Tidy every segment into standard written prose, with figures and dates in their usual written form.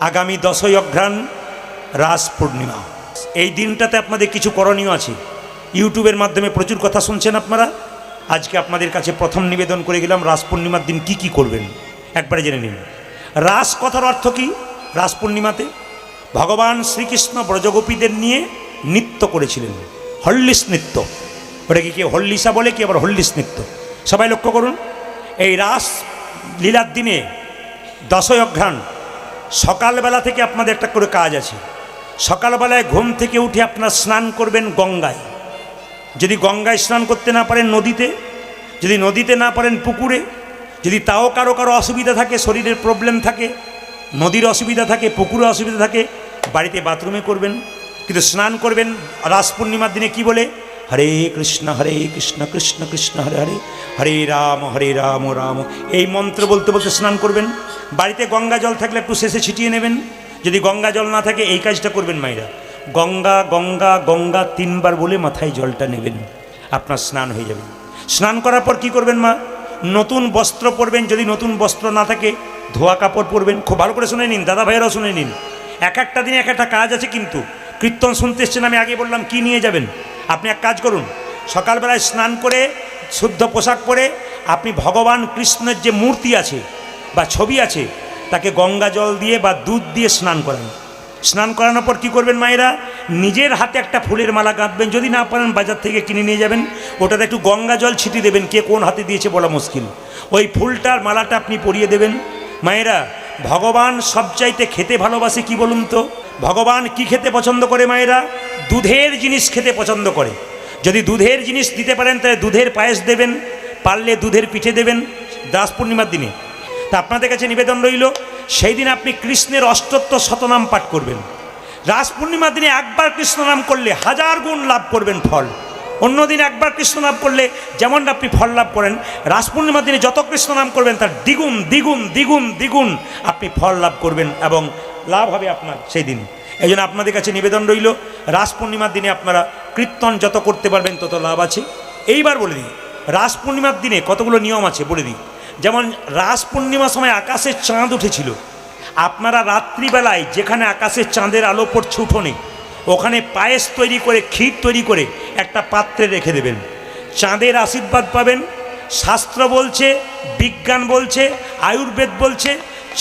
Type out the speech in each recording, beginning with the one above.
আগামী 10ই অঘ্রাণ রাস পূর্ণিমা। এই দিনটাতে আপনাদের কিছু করণীয় আছে। ইউটিউবের মাধ্যমে প্রচুর কথা শুনছেন আপনারা। আজকে আপনাদের কাছে প্রথম নিবেদন করে গেলাম রাস পূর্ণিমার দিন কি কি করবেন একবারে জেনে নিন। রাস কথার অর্থ কি? রাস পূর্ণিমাতে ভগবান শ্রীকৃষ্ণ ব্রজগোপীদের নিয়ে নৃত্য করেছিলেন, হল্লিস নৃত্য। ওটাকে কি হল্লিসা বলে, কি আবার হল্লিস নৃত্য। সবাই লক্ষ্য করুন, এই রাস লীলার দিনে 10ই অঘ্রাণ সকালবেলা থেকে আপনাদের একটা করে কাজ আছে। সকালবেলায় ঘুম থেকে উঠে আপনারা স্নান করবেন গঙ্গায়। যদি গঙ্গায় স্নান করতে না পারেন নদীতে, যদি নদীতে না পারেন পুকুরে, যদি তাও কারো অসুবিধা থাকে, শরীরের প্রবলেম থাকে, নদীর অসুবিধা থাকে, পুকুরে অসুবিধা থাকে, বাড়িতে বাথরুমে করবেন। কিন্তু স্নান করবেন রাস পূর্ণিমার দিনে কি বলে? হরে কৃষ্ণ কৃষ্ণ কৃষ্ণ হরে হরে, হরে রাম রাম। এই মন্ত্র বলতে বলতে স্নান করবেন। বাড়িতে গঙ্গা জল থাকলে একটু শেষে ছিটিয়ে নেবেন। যদি গঙ্গা জল না থাকে এই কাজটা করবেন মায়েরা, গঙ্গা গঙ্গা গঙ্গা 3 বার বলে মাথায় জলটা নেবেন, আপনার স্নান হয়ে যাবে। স্নান করার পর কি করবেন মা? নতুন বস্ত্র পরবেন। যদি নতুন বস্ত্র না থাকে ধোয়া কাপড় পরবেন। খুব ভালো করে শুনে নিন, দাদা ভাইয়েরাও শুনে নিন। এক একটা দিনে এক একটা কাজ আছে। কিন্তু কীর্তন শুনতে এসছেন, আমি আগে বললাম কি নিয়ে যাবেন। আপনি এক কাজ করুন, সকালবেলায় স্নান করে শুদ্ধ পোশাক পরে আপনি ভগবান কৃষ্ণের যে মূর্তি আছে বা ছবি আছে তাকে গঙ্গা জল দিয়ে বা দুধ দিয়ে স্নান করান। স্নান করানোর পর কী করবেন মায়েরা? নিজের হাতে একটা ফুলের মালা গাঁথবেন। যদি না পারেন বাজার থেকে কিনে নিয়ে যাবেন। ওটাতে একটু গঙ্গা জল ছিটিয়ে দেবেন। কে কোন হাতে দিয়েছে বলা মুশকিল। ওই ফুলটার মালাটা আপনি পরিয়ে দেবেন। মায়েরা, ভগবান সবচাইতে খেতে ভালোবাসে কি বলুন তো? ভগবান কি খেতে পছন্দ করে মায়েরা? দুধের জিনিস খেতে পছন্দ করে। যদি দুধের জিনিস দিতে পারেন তাহলে দুধের পায়েস দেবেন, পারলে দুধের পিঠে দেবেন রাস পূর্ণিমার দিনে। তা আপনাদের কাছে নিবেদন রইল, সেই দিন আপনি কৃষ্ণের অষ্টোত্তর শতনাম পাঠ করবেন। রাস পূর্ণিমার দিনে একবার কৃষ্ণ নাম করলে 1000 গুণ লাভ করবেন ফল। অন্য দিন একবার কৃষ্ণ নাম করলে যেমন আপনি ফল লাভ করেন, রাস পূর্ণিমার দিনে যত কৃষ্ণ নাম করবেন তার দ্বিগুণ দ্বিগুণ দ্বিগুণ দ্বিগুণ আপনি ফল লাভ করবেন এবং লাভ হবে আপনার সেই দিন। এই জন্য আপনাদের কাছে নিবেদন রইল, রাস পূর্ণিমার দিনে আপনারা কীর্তন যত করতে পারবেন তত লাভ আছে। এইবার বলে দিই, রাস পূর্ণিমার দিনে কতগুলো নিয়ম আছে বলে দিই। যেমন রাস পূর্ণিমার সময় আকাশে চাঁদ উঠেছিল। আপনারা রাত্রিবেলায় যেখানে আকাশে চাঁদের আলো পড়ছে উঠোনে, ওখানে পায়েস তৈরি করে, ক্ষীর তৈরি করে একটা পাত্রে রেখে দেবেন। চাঁদের আশীর্বাদ পাবেন। শাস্ত্র বলছে, বিজ্ঞান বলছে, আয়ুর্বেদ বলছে,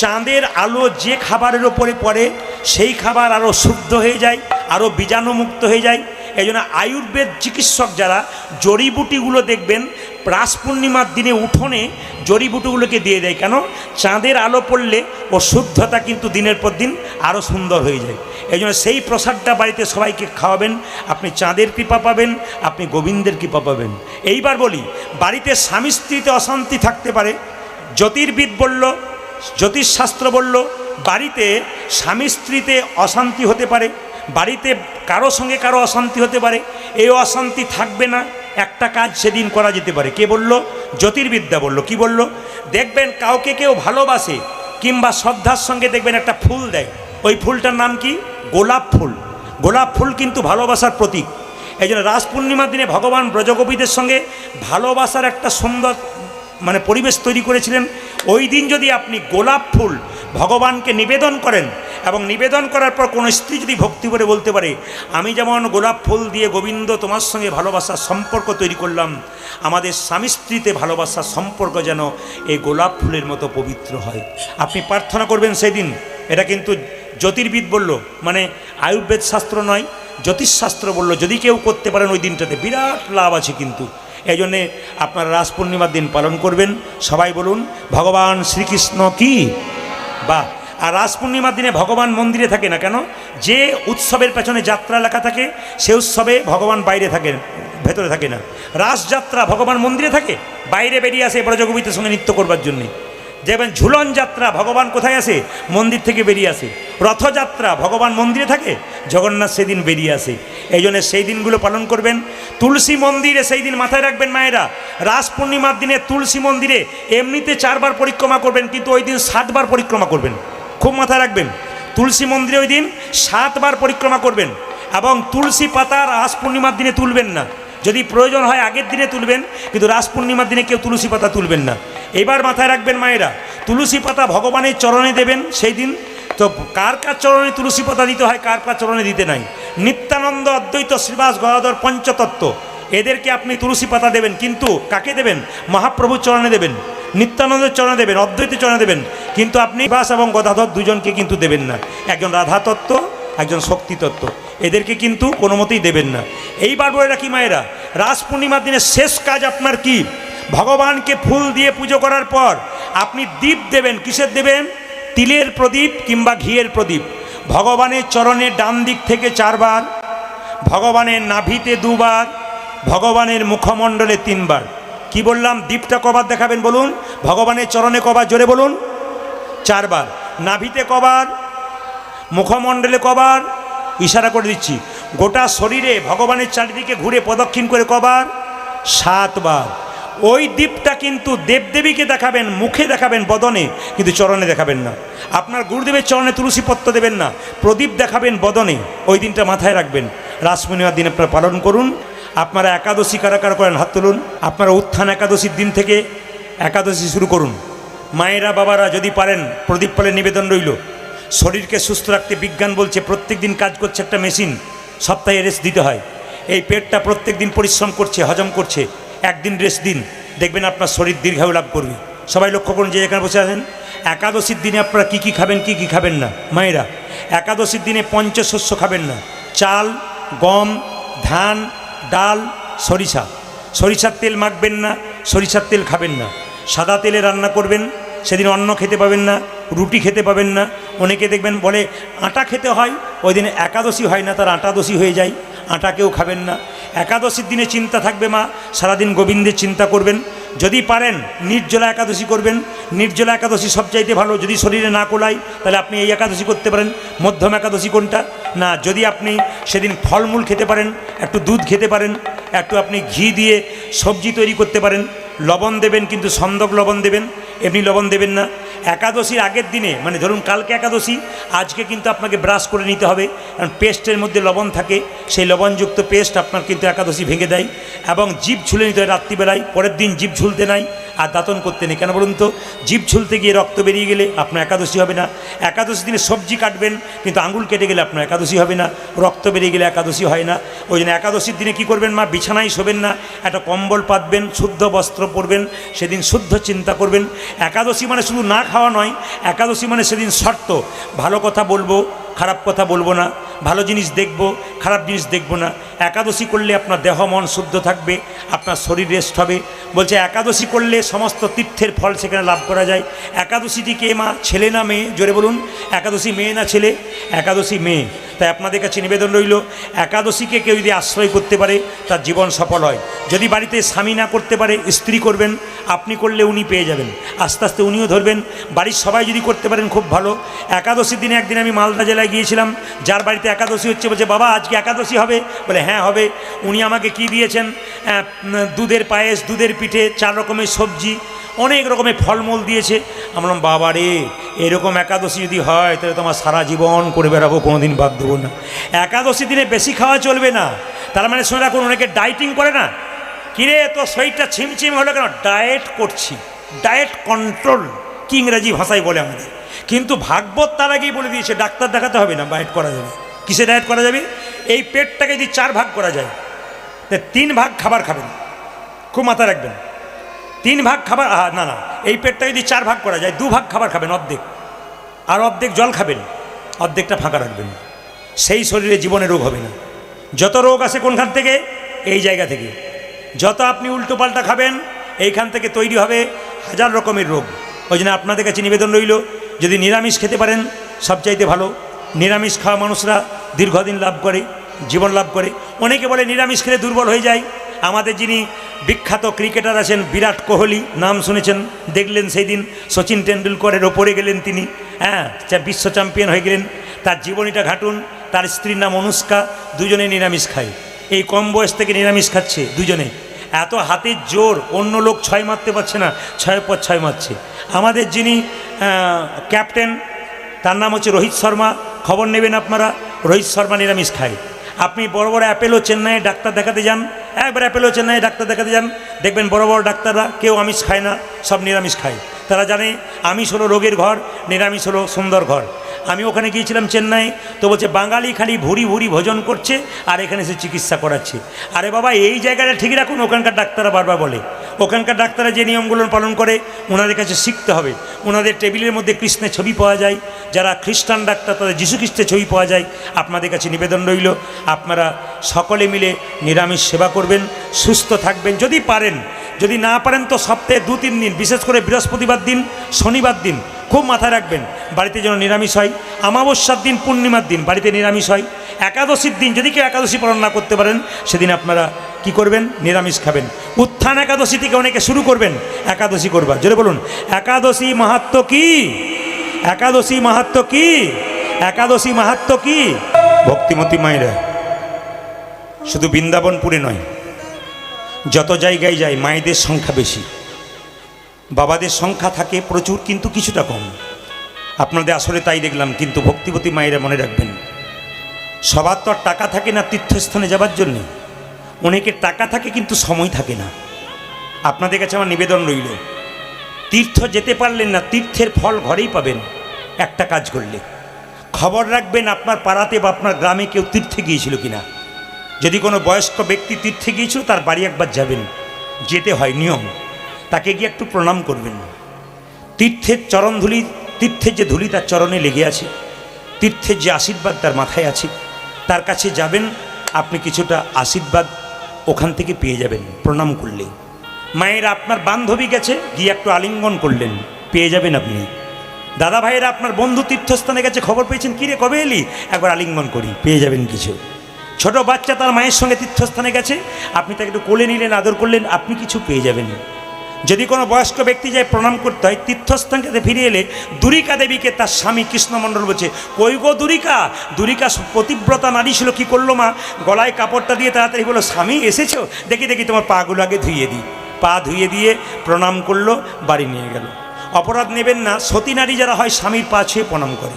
চাঁদের আলো যে খাবারের ওপরে পড়ে সেই খাবার আরও শুদ্ধ হয়ে যায়, আরও বীজাণুমুক্ত হয়ে যায়। এই জন্য আয়ুর্বেদ চিকিৎসক যারা জড়িবুটিগুলো দেখবেন রাস পূর্ণিমার দিনে উঠোনে জড়িবুটিগুলোকে দিয়ে দেয়। কেন? চাঁদের আলো পড়লে ও শুদ্ধতা কিন্তু দিনের পর দিন আরও সুন্দর হয়ে যায়। এই জন্য সেই প্রসাদটা বাড়িতে সবাইকে খাওয়াবেন। আপনি চাঁদের কৃপা পাবেন, আপনি গোবিন্দের কৃপা পাবেন। এইবার বলি, বাড়িতে স্বামী স্ত্রীতে অশান্তি থাকতে পারে। জ্যোতির্বিদ বলল, জ্যোতিষশাস্ত্র বলল, বাড়িতে স্বামী স্ত্রীতে অশান্তি হতে পারে, বাড়িতে কারো সঙ্গে কারো অশান্তি হতে পারে। এই অশান্তি থাকবে না, একটা কাজ সেদিন করা যেতে পারে। কে বলল? জ্যোতির্বিদ্যা বলল। কি বলল? দেখবেন কাউকে কেউ ভালোবাসে কিংবা শ্রদ্ধার সঙ্গে দেখবেন একটা ফুল দেয়। ওই ফুলটার নাম কি? গোলাপ ফুল। গোলাপ ফুল কিন্তু ভালোবাসার প্রতীক। এই জন্য রাস পূর্ণিমার দিনে ভগবান ব্রজগোপীদের সঙ্গে ভালোবাসার একটা সুন্দর পরিবেশ তৈরি করেছিলেন। ওই দিন যদি আপনি গোলাপ ফুল ভগবানকে নিবেদন করেন এবং নিবেদন করার পর কোনো স্ত্রী যদি ভক্তি করে বলতে পারে, আমি যেমন গোলাপ ফুল দিয়ে গোবিন্দ তোমার সঙ্গে ভালোবাসার সম্পর্ক তৈরি করলাম, আমাদের স্বামী স্ত্রীতে ভালোবাসার সম্পর্ক যেন এই গোলাপ ফুলের মতো পবিত্র হয়, আপনি প্রার্থনা করবেন সেই দিন। এটা কিন্তু জ্যোতির্বিদ বলল, আয়ুর্বেদ শাস্ত্র নয়, জ্যোতিষশাস্ত্র বলল। যদি কেউ করতে পারেন ওই দিনটাতে বিরাট লাভ আছে কিন্তু। এই জন্যে আপনারা রাস পূর্ণিমার দিন পালন করবেন। সবাই বলুন ভগবান শ্রীকৃষ্ণ কি। বা আর রাস পূর্ণিমার দিনে ভগবান মন্দিরে থাকে না কেন? যে উৎসবের পেছনে যাত্রা লেখা থাকে সে উৎসবে ভগবান বাইরে থাকেন, ভেতরে থাকে না। রাস যাত্রা ভগবান মন্দিরে থাকে, বাইরে বেরিয়ে আসে ব্রজগোপীদের সঙ্গে নৃত্য করবার জন্যে। যেমন ঝুলন যাত্রা ভগবান কোথায় আসে? মন্দির থেকে বেরিয়ে আসে। রথযাত্রা ভগবান মন্দিরে থাকে, জগন্নাথ সেদিন বেরিয়ে আসে। এই জন্য সেই দিনগুলো পালন করবেন। তুলসী মন্দিরে সেই দিন মাথায় রাখবেন মায়েরা, রাস পূর্ণিমার দিনে তুলসী মন্দিরে এমনিতে 4 বার পরিক্রমা করবেন, কিন্তু ওই দিন 7 বার পরিক্রমা করবেন। খুব মাথায় রাখবেন, তুলসী মন্দিরে ওই দিন 7 বার পরিক্রমা করবেন। এবং তুলসী পাতা রাস পূর্ণিমার দিনে তুলবেন না। যদি প্রয়োজন হয় আগের দিনে তুলবেন, কিন্তু রাস পূর্ণিমার দিনে কেউ তুলসী পাতা তুলবেন না। এবার মাথায় রাখবেন মায়েরা, তুলসী পাতা ভগবানের চরণে দেবেন সেই দিন। তো তো কার কার চরণে তুলসী পাতা দিতে হয়, কার কার চরণে দিতে নাই। নিত্যানন্দ, অদ্বৈত, শ্রীবাস, গদাধর, পঞ্চতত্ত্ব এদেরকে আপনি তুলসী পাতা দেবেন, কিন্তু কাকে দেবেন? মহাপ্রভুর চরণে দেবেন, নিত্যানন্দের চরণে দেবেন, অদ্বৈতের চরণে দেবেন। কিন্তু আপনি শ্রীবাস এবং গদাধর দুজনকে কিন্তু দেবেন না। একজন রাধা তত্ত্ব, একজন শক্তি তত্ত্ব, এদেরকে কিন্তু কোনো মতেই দেবেন না। এইবার বলে রাখি মায়েরা, রাস পূর্ণিমার দিনের শেষ কাজ আপনার কি? ভগবানকে ফুল দিয়ে পুজো করার পর আপনি দীপ দেবেন। কিসের দেবেন? তিলের প্রদীপ কিংবা ঘিয়ের প্রদীপ। ভগবানের চরণে ডান দিক থেকে 4 বার, ভগবানের নাভিতে 2 বার, ভগবানের মুখমণ্ডলে 3 বার। কি বললাম? দীপটা কবার দেখাবেন বলুন? ভগবানের চরণে কবার? জোরে বলুন। 4 বার। নাভিতে কবার? মুখমণ্ডলে কবার? ইশারা করে দিচ্ছি। গোটা শরীরে ভগবানের চারিদিকে ঘুরে প্রদক্ষিণ করে কবার? 7 বার। ওই দীপটা কিন্তু দেবদেবীকে দেখাবেন, মুখে দেখাবেন, বদনে, কিন্তু চরণে দেখাবেন না। আপনার গুরুদেবের চরণে তুলসী পত্র দেবেন না, প্রদীপ দেখাবেন বদনে। ওই দিনটা মাথায় রাখবেন। রাস পূর্ণিমার দিন আপনারা পালন করুন। আপনারা একাদশী কারা কারা করেন হাত তুলুন। আপনারা উত্থান একাদশীর দিন থেকে একাদশী শুরু করুন। মায়েরা, বাবারা যদি পারেন প্রদীপ ফলে নিবেদন রইল। শরীরকে সুস্থ রাখতে বিজ্ঞান বলছে প্রত্যেক দিন কাজ করছে একটা মেশিন, সপ্তাহে রেস্ট দিতে হয়। এই পেটটা প্রত্যেক দিন পরিশ্রম করছে, হজম করছে। একদিন রেস্ট দিন, দেখবেন আপনার শরীর দীর্ঘায়ু লাভ করবে। সবাই লক্ষ্য করুন যে এখানে বসে আছেন, একাদশীর দিনে আপনারা কী কী খাবেন, কী কী খাবেন না। মায়েরা, একাদশীর দিনে পঞ্চশস্য খাবেন না। চাল, গম, ধান, ডাল, সরিষা। সরিষার তেল মাখবেন না, সরিষার তেল খাবেন না। সাদা তেলে রান্না করবেন, সেদিন অন্ন খেতে পাবেন না, রুটি খেতে পাবেন না। অনেকে দেখবেন বলে আটা খেতে হয়, ওই দিনে একাদশী হয় না, তার আটাদশী হয়ে যায়। আটাকেও খাবেন না। একাদশীর দিনে চিন্তা থাকবে মা, সারাদিন গোবিন্দের চিন্তা করবেন। যদি পারেন নির্জলা একাদশী করবেন। নির্জলা একাদশী সবচাইতে ভালো। যদি শরীরে না কোলায় তাহলে আপনি এই একাদশী করতে পারেন। মধ্যম একাদশী কোনটা? না, যদি আপনি সেদিন ফলমূল খেতে পারেন, একটু দুধ খেতে পারেন, একটু আপনি ঘি দিয়ে সবজি তৈরি করতে পারেন। লবণ দেবেন, কিন্তু সন্দক লবণ দেবেন, এমনি লবণ দেবেন না। একাদশীর আগের দিনে, মানে ধরুন কালকে একাদশী, আজকে কিন্তু আপনাকে ব্রাশ করে নিতে হবে, কারণ পেস্টের মধ্যে লবণ থাকে। সেই লবণযুক্ত পেস্ট আপনার কিন্তু একাদশী ভেঙে দেয়। এবং জিভ ঝুলে নিতে হয় রাত্রিবেলায়, পরের দিন জিভ ঝুলতে নাই আর দাঁতন করতে নেই। কেন বলুন তো? জিভ ঝুলতে গিয়ে রক্ত বেরিয়ে গেলে আপনার একাদশী হবে না। একাদশী দিনে সবজি কাটবেন, কিন্তু আঙুল কেটে গেলে আপনার একাদশী হবে না। রক্ত বেরিয়ে গেলে একাদশী হয় না। ওই জন্য একাদশীর দিনে কী করবেন মা? বিছানায় শোবেন না, একটা কম্বল পাতবেন, শুদ্ধ বস্ত্র পরবেন, সেদিন শুদ্ধ চিন্তা করবেন। একাদশী মানে শুধু না খাওয়া নয়, একাদশী মানে সেদিন শর্ত, ভালো কথা বলবো, খারাপ কথা বলবো না, ভালো জিনিস দেখব, খারাপ জিনিস দেখব না। একাদশী করলে আপনার দেহ মন শুদ্ধ থাকবে, আপনার শরীর রেস্ট হবে। বলছে একাদশী করলে সমস্ত তীর্থের ফল সেখানে লাভ করা যায়। একাদশীটি কে মা? ছেলে না মেয়ে? জোরে বলুন। একাদশী মেয়ে না ছেলে? একাদশী মেয়ে। তাই আপনাদের কাছে নিবেদন রইল, একাদশীকে কেউ যদি আশ্রয় করতে পারে তার জীবন সফল হয়। যদি বাড়িতে স্বামী না করতে পারে, স্ত্রী করবেন। আপনি করলে উনি পেয়ে যাবেন, আস্তে আস্তে উনিও ধরবেন। বাড়ির সবাই যদি করতে পারেন খুব ভালো। একাদশীর দিনে একদিন আমি মালদা জেলায় গিয়েছিলাম, যার বাড়িতে একাদশী হচ্ছে, বলছে বাবা আজকে একাদশী হবে? বলে হ্যাঁ হবে। উনি আমাকে কি দিয়েছেন? দুধের পায়েস, দুধের পিঠে, 4 রকমের সবজি, অনেক রকমের ফলমূল দিয়েছে। আমি বললাম বাবা রে, এরকম একাদশী যদি হয় তাহলে তোমার সারা জীবন করে বেড়াবো, কোনো দিন বাদ দেবো না। একাদশী দিনে বেশি খাওয়া চলবে না। তার মানে শুনে রাখুন, অনেকে ডায়েটিং করে না। কিরে তো শরীরটা ছিমছিম হলো কেন? ডায়েট করছি, ডায়েট কন্ট্রোল, কি ইংরাজি ভাষায় বলে আমাদের। কিন্তু ভাগবত তার আগেই বলে দিয়েছে ডাক্তার দেখাতে হবে না, ডায়েট করা যাবে। কিসে ডায়েট করা যাবে? এই পেটটাকে যদি 4 ভাগ করা যায়, তা 3 ভাগ খাবার খাবেন, খুব মাথায় রাখবেন। 3 ভাগ খাবার, না না, এই পেটটা যদি 4 ভাগ করা যায়, 2 ভাগ খাবার খাবেন, অর্ধেক, আর অর্ধেক জল খাবেন, অর্ধেকটা ফাঁকা রাখবেন। সেই শরীরে জীবনে রোগ হবে না। যত রোগ আসে কোনখান থেকে? এই জায়গা থেকে। যত আপনি উল্টো পাল্টা খাবেন, এইখান থেকে তৈরি হবে 1000 রকমের রোগ। ওই জন্য আপনাদের কাছে নিবেদন রইল, যদি নিরামিষ খেতে পারেন সবচাইতে ভালো। নিরামিষ খাওয়া মানুষরা দীর্ঘদিন লাভ করে, জীবন লাভ করে। অনেকে বলে নিরামিষ খেলে দুর্বল হয়ে যায়। আমাদের যিনি বিখ্যাত ক্রিকেটার আছেন বিরাট কোহলি, নাম শুনেছেন, দেখলেন সেই দিন সচিন টেন্ডুলকরের ওপরে গেলেন তিনি, হ্যাঁ, বিশ্ব চ্যাম্পিয়ন হয়ে গেলেন। তার জীবনীটা ঘাটুন। তার স্ত্রীর নাম অনুষ্কা, দুজনে নিরামিষ খায়। এই কম বয়স থেকে নিরামিষ খাচ্ছে দুজনে। এত হাতের জোর, অন্য লোক 6 মারতে পারছে না, 6-এর পর 6 মারছে। আমাদের যিনি ক্যাপ্টেন, তার নাম হচ্ছে রোহিত শর্মা। খবর নেবেন আপনারা, রোহিত শর্মা নিরামিষ খায়। আপনি বড় বড় অ্যাপেলো চেন্নাইয়ে ডাক্তার দেখাতে যান, একবার অ্যাপেলো চেন্নাইয়ে ডাক্তার দেখাতে যান, দেখবেন বড় বড় ডাক্তাররা কেউ আমিষ খায় না, সব নিরামিষ খায়। তারা জানে আমিষ হলো রোগের ঘর, নিরামিষ হলো সুন্দর ঘর। আমি ওখানে গিয়েছিলাম চেন্নাই, তো বলছে বাঙালি খালি ভুরি ভুরি ভোজন করছে আর এখানে সে চিকিৎসা করাচ্ছে। আরে বাবা, এই জায়গাটা ঠিক রাখুন। ওখানকার ডাক্তাররা বারবার বলে, ওখানকার ডাক্তাররা যে নিয়মগুলো পালন করে ওনাদের কাছে শিখতে হবে। ওনাদের টেবিলের মধ্যে কৃষ্ণের ছবি পাওয়া যায়, যারা খ্রিস্টান ডাক্তার তাদের যীশু খ্রিস্টের ছবি পাওয়া যায়। আপনাদের কাছে নিবেদন রইল, আপনারা সকলে মিলে নিরামিষ সেবা করবেন, সুস্থ থাকবেন যদি পারেন। যদি না পারেন তো সপ্তাহে 2-3 দিন, বিশেষ করে বৃহস্পতিবার দিন, শনিবার দিন খুব মাথায় রাখবেন বাড়িতে যেন নিরামিষ হয়। অমাবস্যার দিন, পূর্ণিমার দিন বাড়িতে নিরামিষ হয়। একাদশীর দিন যদি কেউ একাদশী পালন না করতে পারেন সেদিন আপনারা কি করবেন? নিরামিষ খাবেন। উত্থান একাদশী থেকে অনেকে শুরু করবেন একাদশী করবার। জোরে বলুন, একাদশী মাহাত্ম্য কি? একাদশী মাহাত্ম্য কি? একাদশী মাহাত্ম্য কি? ভক্তিমতী মায়েরা শুধু বৃন্দাবনপুরে নয়, যত জায়গায় যায় মায়েদের সংখ্যা বেশি, বাবাদের সংখ্যা থাকে প্রচুর কিন্তু কিছুটা কম। আপনাদের আসলে তাই দেখলাম। কিন্তু ভক্তিবতী মায়েরা মনে রাখবেন, সবার তো আর টাকা থাকে না তীর্থস্থানে যাবার জন্যে। অনেকের টাকা থাকে কিন্তু সময় থাকে না। আপনাদের কাছে আমার নিবেদন রইল, তীর্থ যেতে পারলেন না, তীর্থের ফল ঘরেই পাবেন। একটা কাজ করলে খবর রাখবেন আপনার পাড়াতে বা আপনার গ্রামে কেউ তীর্থে গিয়েছিল কিনা। যদি কোনো বয়স্ক ব্যক্তি তীর্থে গিয়েছিল তার বাড়ি একবার যাবেন, যেতে হয় নিয়ম। তাকে গিয়ে একটু প্রণাম করবেন। তীর্থের চরণধুলি, তীর্থের যে ধুলি তার চরণে লেগে আছে, তীর্থের যে আশীর্বাদ তার মাথায় আছে, তার কাছে যাবেন, আপনি কিছুটা আশীর্বাদ ওখান থেকে পেয়ে যাবেন প্রণাম করলে। মায়েরা আপনার বান্ধবী গেছে, গিয়ে একটু আলিঙ্গন করলেন, পেয়ে যাবেন আপনি। দাদা ভাইয়েরা আপনার বন্ধু তীর্থস্থানে গেছে, খবর পেয়েছেন, কিরে কবে এলি, একবার আলিঙ্গন করি, পেয়ে যাবেন কিছু। ছোট বাচ্চা তার মায়ের সঙ্গে তীর্থস্থানে গেছে, আপনি তাকে একটু কোলে নিলেন, আদর করলেন, আপনি কিছু পেয়ে যাবেন। যদি কোনো বয়স্ক ব্যক্তি যায় প্রণাম করতে হয়, তীর্থস্থান থেকে ফিরে এলে দুরিকা দেবীকে তার স্বামী কৃষ্ণমণ্ডল বলছে, কই গো দুরিকা? দুরিকা পতিব্রতা নারী ছিল, কী করলো মা? গলায় কাপড়টা দিয়ে তাড়াতাড়ি বললো, স্বামী এসেছো, দেখি দেখি তোমার পাগুলো আগে ধুইয়ে দিই। পা ধুইয়ে দিয়ে প্রণাম করলো, বাড়ি নিয়ে গেল। অপরাধ নেবেন না, সতী নারী যারা হয় স্বামীর পা ছুঁয়ে প্রণাম করে।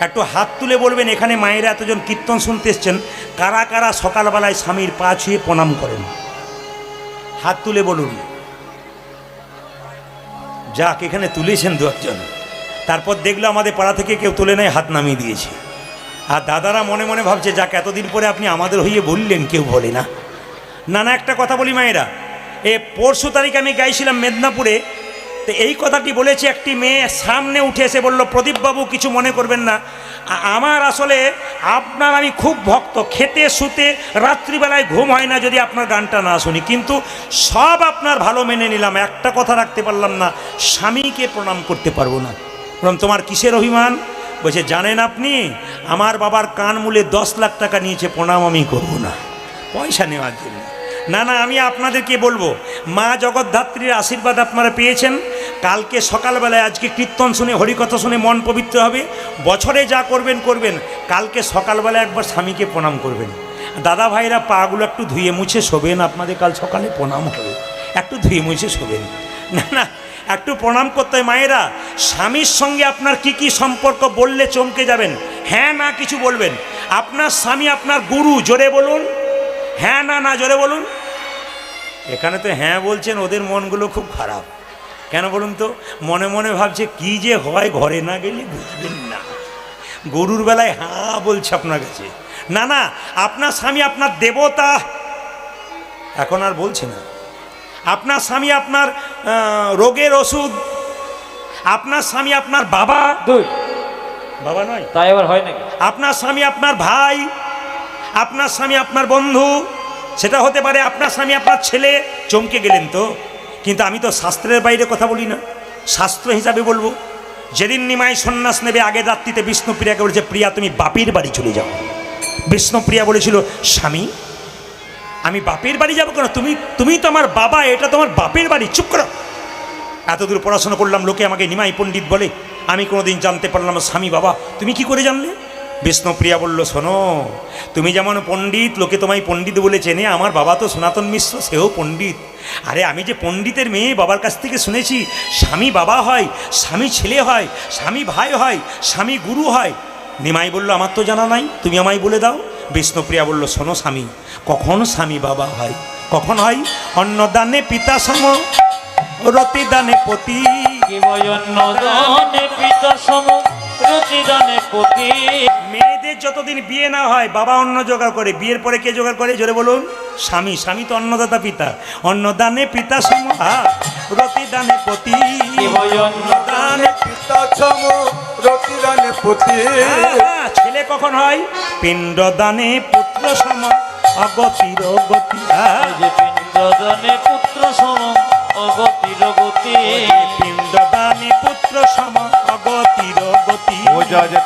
একটু হাত তুলে বলবেন, এখানে মায়েরা এতজন কীর্তন শুনতে এসছেন, কারা কারা সকালবেলায় স্বামীর পা ছুঁয়ে প্রণাম করেন? হাত তুলে বলুন। যাক, এখানে তুলেছেন 2-1জন। তারপর দেখলো আমাদের পাড়া থেকে কেউ তুলে নেয়, হাত নামিয়ে দিয়েছে। আর দাদারা মনে মনে ভাবছে, যাক এতদিন পরে আপনি আমাদের হইয়ে বললেন, কেউ বলে না। না না, একটা কথা বলি মায়েরা, পরশু তারিখ আমি গাইছিলাম মেদিনীপুরে, তো এই কথাটি বলেছি। একটি মেয়ে সামনে উঠে এসে বলল, প্রদীপবাবু কিছু মনে করবেন না, আমার আসলে আপনার আমি খুব ভক্ত, খেতে শুতে রাত্রিবেলায় ঘুম হয় না যদি আপনার গানটা না শুনি, কিন্তু সব আপনার ভালো মেনে নিলাম, একটা কথা রাখতে পারলাম না, স্বামীকে প্রণাম করতে পারবো না। বললাম, তোমার কিসের অভিমান? বলছে, জানেন আপনি আমার বাবার কান মূলে 10 লাখ টাকা নিয়েছে, প্রণাম আমি করবো না, পয়সা নেওয়ার জন্য। না না, আমি আপনাদেরকে বলবো, মা জগদ্ধাত্রীর আশীর্বাদ আপনারা পেয়েছেন। কালকে সকালবেলায়, আজকে কীর্তন শুনে হরিকথা শুনে মন পবিত্র হবে, বছরে যা করবেন করবেন, কালকে সকালবেলা একবার স্বামীকে প্রণাম করবেন। দাদা ভাইরা পাগুলো একটু ধুয়ে মুছে শোবেন, আপনাদের কাল সকালে প্রণাম হবে, একটু ধুয়ে মুছে শোবেন। না না, একটু প্রণাম করতে হয়। মায়েরা, স্বামীর সঙ্গে আপনার কি কি সম্পর্ক বললে চমকে যাবেন। হ্যাঁ না কিছু বলবেন। আপনার স্বামী আপনার গুরু, জোরে বলুন। হ্যাঁ না না জোরে বলুন। এখানে তো হ্যাঁ বলছেন, ওদের মনগুলো খুব খারাপ। কেন বলুন তো? মনে মনে ভাবছে কি যে হয়, ঘরে না গেলে বুঝবেন না। গরুর বেলায় হ্যাঁ বলছে আপনার কাছে। না না, আপনার স্বামী আপনার দেবতা, এখন আর বলছে না। আপনার স্বামী আপনার রোগের ওষুধ, আপনার স্বামী আপনার বাবা, বাবা নয় তাই আবার হয় নাকি? আপনার স্বামী আপনার ভাই, আপনার স্বামী আপনার বন্ধু, সেটা হতে পারে আপনার স্বামী আপনার ছেলে। চমকে গেলেন তো? কিন্তু আমি তো শাস্ত্রের বাইরে কথা বলি না, শাস্ত্র হিসাবে বলবো। যেদিন নিমাই সন্ন্যাস নেবে, আগের রাত্রিতে বিষ্ণুপ্রিয়াকে বলেছে, প্রিয়া তুমি বাপের বাড়ি চলে যাও। বিষ্ণুপ্রিয়া বলেছিল, স্বামী আমি বাপের বাড়ি যাবো কেন? তুমি তো আমার বাবা, এটা তোমার বাপের বাড়ি, চুপ করো। এতদূর পড়াশোনা করলাম, লোকে আমাকে নিমাই পণ্ডিত বলে, আমি কোনোদিন জানতে পারলাম স্বামী বাবা। তুমি কি করে জানলে? বিষ্ণুপ্রিয়া বলল, শোনো, তুমি যেমন পণ্ডিত, লোকে তোমায় পণ্ডিত বলে চেনে, আমার বাবা তো সনাতন মিশ্র, সেও পণ্ডিত। আরে আমি যে পণ্ডিতের মেয়ে, বাবার কাছ থেকে শুনেছি স্বামী বাবা হয়, স্বামী ছেলে হয়, স্বামী ভাই হয়, স্বামী গুরু হয়। নিমাই বলল, আমার তো জানা নাই, তুমি আমায় বলে দাও। বিষ্ণুপ্রিয়া বলল, শোনো স্বামী, কখন স্বামী বাবা হয়? কখন হয়? অন্নদানে পিতা সম, রতিদানে পতি, অন্নদানে পিতা সম, রতিদানে পতি। মেয়েদের যতদিন বিয়ে না হয় বাবা অন্ন জোগাড় করে, বিয়ের পরে কে জোগাড় করে জোরে বলুন? স্বামী। স্বামী তো অন্নদাতা পিতা। অন্নদানে পিতা সম রতিদানে পতি। অন্নদানে পিতা সম রতিদানে পতি। ছেলে কখন হয়? পিণ্ডদানে পুত্র সম অগতির গতি। পিণ্ডদানে পুত্র সম অগতির গতি। পিণ্ডদানে পুত্র সম অগতির গতি।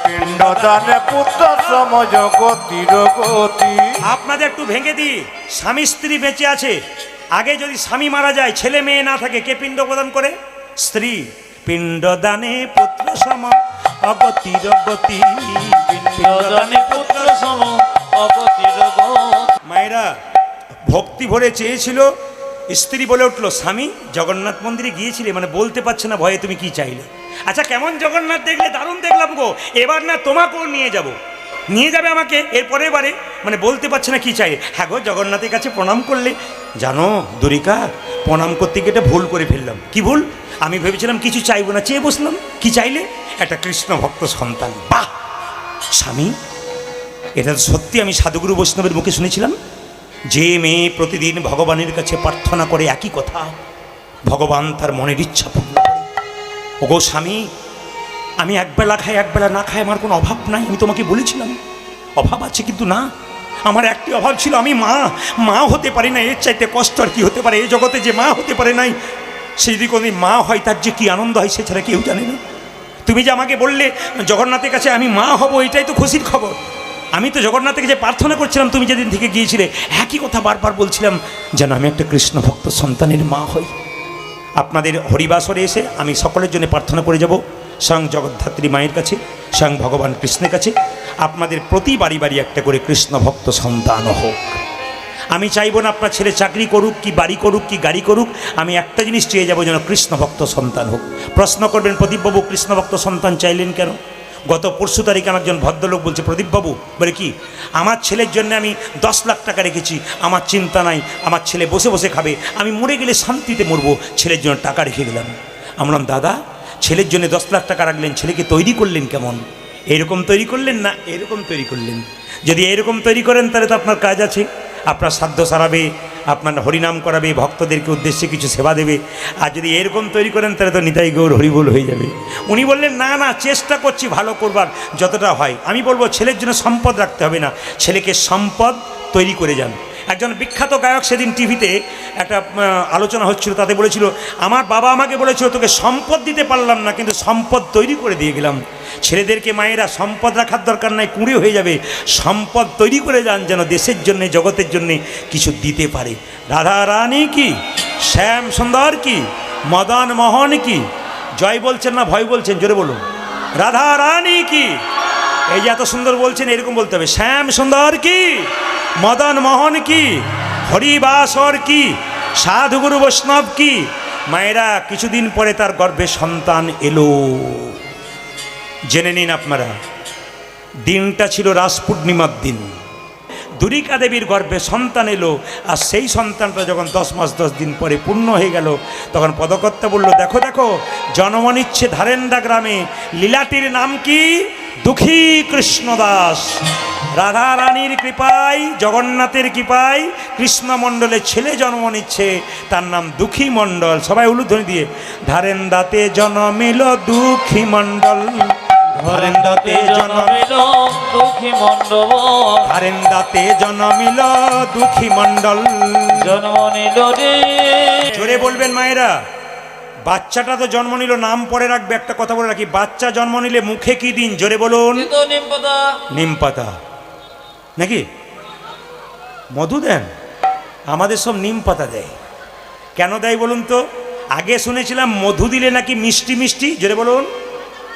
পিণ্ডদানে পুত্র সম জগতির গতি। আপনাদের একটু ভেঙে দিই, স্বামী স্ত্রী বেঁচে আছে, আগে যদি স্বামী মারা যায়, ছেলে মেয়ে না থাকে, কে পিণ্ড প্রদান করে? স্ত্রী। পিণ্ডদানে পুত্র সম অগতির গতি। পিণ্ডদানে পুত্র সম অগতির গতি। মায়েরা ভক্তি ভরে চেয়েছিল, স্ত্রী বলে উঠলো, স্বামী জগন্নাথ মন্দিরে গিয়েছিলে, মানে বলতে পারছে না ভয়ে, তুমি কি চাইলে? আচ্ছা কেমন জগন্নাথ দেখলে? দারুণ দেখলাম গো, এবার না তোমাকেও নিয়ে যাব। নিয়ে যাবে আমাকে এরপরে বারে, মানে বলতে পারছে না কি চাই। হ্যাঁ গো, জগন্নাথের কাছে প্রণাম করলে। জানো দুরিকা, প্রণাম করতে গিয়ে ভুল করে ফেললাম। কি ভুল? আমি ভেবেছিলাম কিছু চাইবো না, চেয়ে বসলাম। কি চাইলে? একটা কৃষ্ণ ভক্ত সন্তান। বাহ স্বামী, এটা তো সত্যি আমি সাধুগুরু বৈষ্ণবের মুখে শুনেছিলাম, যে মেয়ে প্রতিদিন ভগবানের কাছে প্রার্থনা করে একই কথা, ভগবান তার মনের ইচ্ছা পূর্ণ করে। ওগো স্বামী, আমি একবেলা খাই একবেলা না খাই, আমার কোনো অভাব নাই। আমি তোমাকে বলেছিলাম অভাব আছে, কিন্তু না, আমার একটি অভাব ছিল, আমি মা হতে পারি না। এর চাইতে কষ্ট আর কি হতে পারে? এই জগতে যে মা হতে পারে নাই, সে যদি কোনোদিন মা হয় তার যে কি আনন্দ হয় সে ছাড়া কেউ জানে না। তুমি যে আমাকে বললে জগন্নাথের কাছে আমি মা হব, এটাই তো খুশির খবর। আমি তো জগন্নাথের কাছে প্রার্থনা করছিলাম, তুমি যেদিন থেকে গিয়েছিলে একই কথা বারবার বলছিলাম, যেন আমি একটা কৃষ্ণ ভক্ত সন্তানের মা হই। আপনাদের হরিবাসরে এসে আমি সকলের জন্য প্রার্থনা করে যাব, স্বয়ং জগদ্ধাত্রী মায়ের কাছে, স্বয়ং ভগবান কৃষ্ণের কাছে, আপনাদের প্রতি বাড়ি বাড়ি একটা করে কৃষ্ণ ভক্ত সন্তান হোক। আমি চাইব না আপনার ছেলে চাকরি করুক কি বাড়ি করুক কি গাড়ি করুক, আমি একটা জিনিস চেয়ে যাবো, যেন কৃষ্ণ ভক্ত সন্তান হোক। প্রশ্ন করবেন, প্রদীপবাবু কৃষ্ণ ভক্ত সন্তান চাইলেন কেন? গত পরশু তারিখে আমার একজন ভদ্রলোক বলছে, প্রদীপবাবু বলে কি, আমার ছেলের জন্য আমি 10 লাখ টাকা রেখেছি, আমার চিন্তা নাই, আমার ছেলে বসে বসে খাবে, আমি মরে গেলে শান্তিতে মরবো, ছেলের জন্য টাকা রেখে গেলাম। আমরা দাদা, ছেলের জন্য 10 লাখ টাকা রাখলেন, ছেলেকে তৈরি করলেন কেমন? এরকম তৈরি করলেন না এরকম তৈরি করলেন? যদি এরকম তৈরি করেন তাহলে তো আপনার কাজ আছে, আপনার সাধ্য সারাবে, আপনার হরিনাম করাবে, ভক্তদেরকে উদ্দেশ্যে কিছু সেবা দেবে। আর যদি এরকম তৈরি করেন তাহলে তো নিতাই গৌর হরিবোল হয়ে যাবে। উনি বললেন না না, চেষ্টা করছি ভালো করবার যতটা হয়। আমি বলবো ছেলের জন্য সম্পদ রাখতে হবে না, ছেলেকে সম্পদ তৈরি করে যান। একজন বিখ্যাত গায়ক সেদিন টিভিতে একটা আলোচনা হচ্ছিল, তাতে বলেছিল, আমার বাবা আমাকে বলেছিল তোকে সম্পদ দিতে পারলাম না, কিন্তু সম্পদ তৈরি করে দিয়ে গেলাম। ছেলেদেরকে মায়েরা সম্পদ রাখার দরকার নাই, কুঁড়ে হয়ে যাবে, সম্পদ তৈরি করে যান, যেন দেশের জন্যে জগতের জন্যে কিছু দিতে পারে। রাধা রানী কি, শ্যাম সুন্দর কি, মদন মোহন কি, জয় বলছেন না ভয় বলছেন? জোরে বলুন, রাধা রানী কি। এই যে এত সুন্দর বলছেন, এরকম বলতে হবে, শ্যাম সুন্দর কি, মদন মোহন কি, হরিবাসর কি, সাধুগুরু বৈষ্ণব কি। মায়েরা, কিছুদিন পরে তার গর্ভে সন্তান এলো। জেনে নিন আপনারা, দিনটা ছিল রাস পূর্ণিমার দিন। দুরিকা দেবীর গর্ভে সন্তান এলো, আর সেই সন্তানটা যখন 10 মাস 10 দিন পরে পূর্ণ হয়ে গেল, তখন পদকর্তা বলল, দেখো দেখো, জন্ম নিচ্ছে ধারেন্দা গ্রামে, লীলাটির নাম কি? দুঃখী কৃষ্ণদাস। রাধা রানীর কৃপায়, জগন্নাথের কৃপায় কৃষ্ণমণ্ডলের ছেলে জন্ম নিচ্ছে, তার নাম দুঃখী মণ্ডল। সবাই উলুধ্বনি দিয়ে, ধারেন্দাতে জন্মিল দুঃখী মণ্ডল, ধারেন্দাতে জন্মিল দুঃখী মণ্ডল, ধারেন্দাতে জন্মিল দুঃখী মণ্ডল, জন্ম নিল রে। জোরে বলবেন মায়েরা। বাচ্চাটা তো জন্ম নিল, নাম পরে রাখবে। একটা কথা বলে রাখি, বাচ্চা জন্ম নিলে মুখে কি দিন? জোরে বলুন। নিমপাতা। নিম পাতা নাকি মধু দেন? আমাদের সব নিম পাতা দেয়। কেন দেয় বলুন তো? আগে শুনেছিলাম মধু দিলে নাকি মিষ্টি মিষ্টি, জোরে বলুন,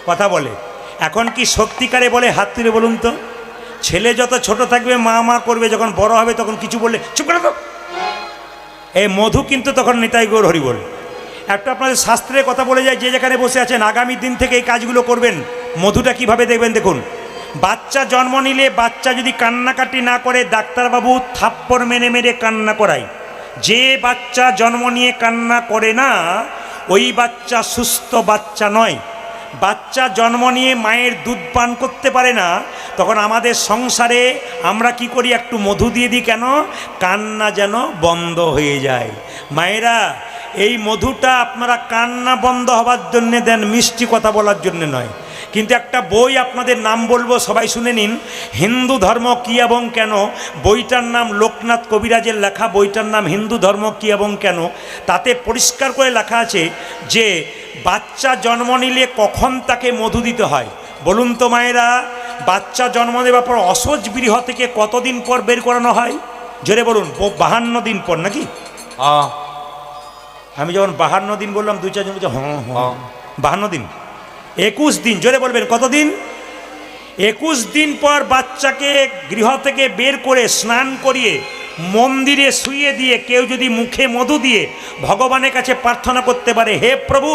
কথা বলে। এখন কি সত্যিকারে বলে? হাত তুলে বলুন তো। ছেলে যত ছোট থাকবে মা মা করবে, যখন বড় হবে তখন কিছু বললে চুপ করে তো। এই মধু কিন্তু তখন নিতাই গৌর হরি বল। একটা আপনাদের শাস্ত্রের কথা বলে যায়, যে যেখানে বসে আছেন আগামী দিন থেকে এই কাজগুলো করবেন। মধুটা কিভাবে দেখবেন দেখুন। বাচ্চা জন্ম নিলে বাচ্চা যদি কান্নাকাটি না করে, ডাক্তারবাবু থাপ্পড় মেরে মেরে কান্না করায়। যে বাচ্চা জন্ম নিয়ে কান্না করে না, ওই বাচ্চা সুস্থ বাচ্চা নয়। বাচ্চা জন্ম নিয়ে মায়ের দুধ পান করতে পারে না, তখন আমাদের সংসারে আমরা কি করি, একটু মধু দিয়ে দিই, কেন? কান্না যেন বন্ধ হয়ে যায়। মায়েরা, এই মধুটা আপনারা কান্না বন্ধ হবার জন্যে দেন, মিষ্টি কথা বলার জন্যে নয়। কিন্তু একটা বই আপনাদের নাম বলবো, সবাই শুনে নিন, হিন্দু ধর্ম কী এবং কেন। বইটার নাম লোকনাথ কবিরাজের লেখা, বইটার নাম হিন্দু ধর্ম কী এবং কেন। তাতে পরিষ্কার করে লেখা আছে যে বাচ্চা জন্ম নিলে কখন তাকে মধু দিতে হয়। বলুন তো মায়েরা, বাচ্চা জন্ম দেওয়ার পর অসজ বৃহ থেকে কতদিন পর বের করানো হয়? জোরে বলুন। 52 দিন পর নাকি? আমি যখন 52 দিন বললাম, 2-4 জন বলছে হ্যাঁ হ্যাঁ, 52 দিন। 21 দিন। জোরে বলবেন, কতদিন? 21 দিন পর বাচ্চাকে গৃহ থেকে বের করে স্নান করিয়ে মন্দিরে শুইয়ে দিয়ে কেউ যদি মুখে মধু দিয়ে ভগবানের কাছে প্রার্থনা করতে পারে, হে প্রভু